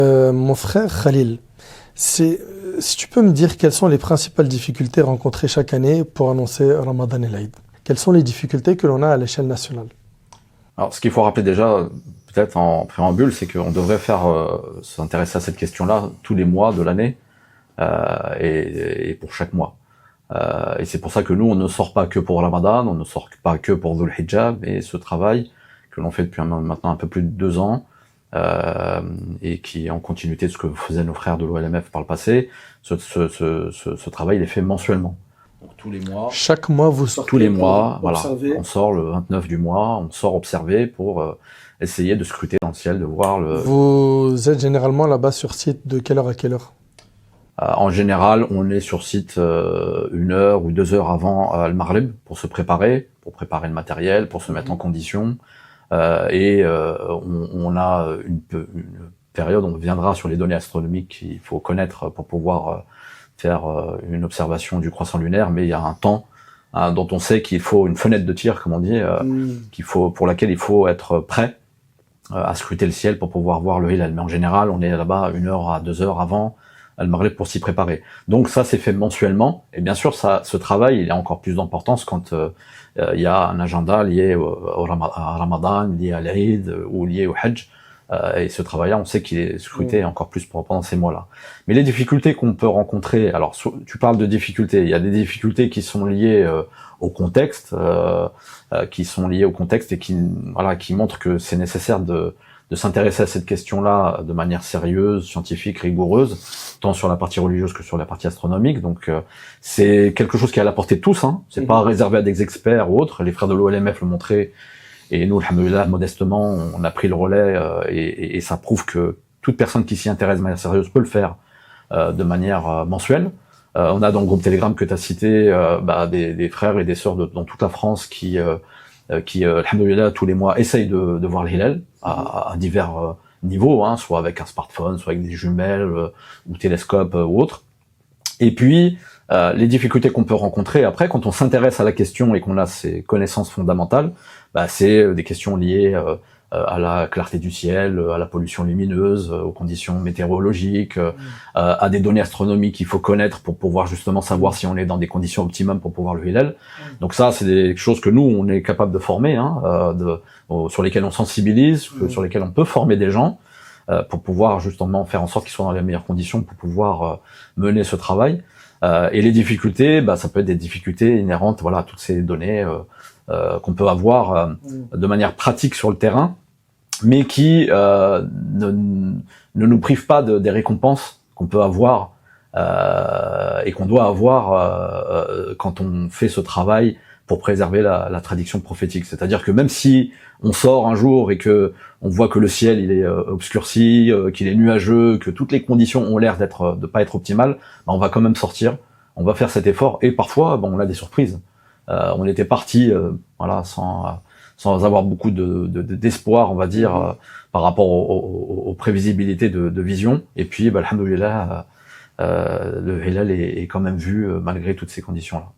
Mon frère Khalil, si tu peux me dire quelles sont les principales difficultés rencontrées chaque année pour annoncer Ramadan et l'Aïd? Quelles sont les difficultés que l'on a à l'échelle nationale? Alors, ce qu'il faut rappeler déjà, peut-être en préambule, c'est qu'on devrait s'intéresser à cette question-là tous les mois de l'année et pour chaque mois. Et c'est pour ça que nous, on ne sort pas que pour Ramadan, on ne sort pas que pour Dhul Hijjah, mais ce travail que l'on fait depuis maintenant un peu plus de 2 ans, et qui est en continuité de ce que faisaient nos frères de l'OLMF par le passé, ce travail il est fait mensuellement. Donc tous les mois. Chaque mois, vous sortez Tous les mois, voilà. observer. On sort le 29 du mois, on sort observer pour essayer de scruter dans le ciel, de voir le. Vous êtes généralement là-bas sur site de quelle heure à quelle heure? En général, on est sur site 1 heure ou 2 heures avant le Maghrib pour préparer le matériel, pour se mettre en condition. On a une période, on viendra sur les données astronomiques qu'il faut connaître pour pouvoir faire une observation du croissant lunaire, mais il y a un temps dont on sait qu'il faut une fenêtre de tir, comme on dit, pour laquelle il faut être prêt à scruter le ciel pour pouvoir voir le hilal. Mais en général, on est là-bas 1 heure à 2 heures avant le Maghrib pour s'y préparer. Donc ça, c'est fait mensuellement. Et bien sûr, ce travail, il a encore plus d'importance quand il y a un agenda lié à Ramadan, lié à l'Aïd ou lié au Hajj. Et ce travail-là, on sait qu'il est scruté encore plus pendant ces mois-là. Mais les difficultés qu'on peut rencontrer, alors tu parles de difficultés, il y a des difficultés qui sont liées au contexte, et qui montrent que c'est nécessaire de s'intéresser à cette question-là de manière sérieuse, scientifique, rigoureuse, tant sur la partie religieuse que sur la partie astronomique. Donc c'est quelque chose qui est à la portée de tous, hein. C'est pas réservé à des experts ou autres. Les frères de l'OLMF le montraient. Et nous, alhamdoulilah, modestement, on a pris le relais et ça prouve que toute personne qui s'y intéresse de manière sérieuse peut le faire de manière mensuelle. On a dans le groupe Telegram que tu as cité des frères et des sœurs dans toute la France qui alhamdoulilah, tous les mois essayent de voir le hilal à divers niveaux, hein, soit avec un smartphone, soit avec des jumelles ou télescopes ou autres. Et puis, les difficultés qu'on peut rencontrer après, quand on s'intéresse à la question et qu'on a ces connaissances fondamentales, c'est des questions liées à la clarté du ciel, à la pollution lumineuse, aux conditions météorologiques, à des données astronomiques qu'il faut connaître pour pouvoir justement savoir si on est dans des conditions optimum pour pouvoir le hilal. Donc ça, c'est des choses que nous, on est capable de former, hein, sur lesquelles on sensibilise, sur lesquelles on peut former des gens, pour pouvoir justement faire en sorte qu'ils soient dans les meilleures conditions pour pouvoir mener ce travail. Et les difficultés, ça peut être des difficultés inhérentes, à toutes ces données qu'on peut avoir de manière pratique sur le terrain, mais qui ne nous privent pas des récompenses qu'on peut avoir et qu'on doit avoir quand on fait ce travail pour préserver la tradition prophétique. C'est-à-dire que même si on sort un jour et que on voit que le ciel il est obscurci, qu'il est nuageux, que toutes les conditions ont l'air de pas être optimales, on va quand même sortir, on va faire cet effort et parfois on a des surprises. On était parti sans avoir beaucoup d'espoir, on va dire, par rapport aux prévisibilités de vision. Et puis, alhamdoulilah, le hilal est quand même vu malgré toutes ces conditions-là.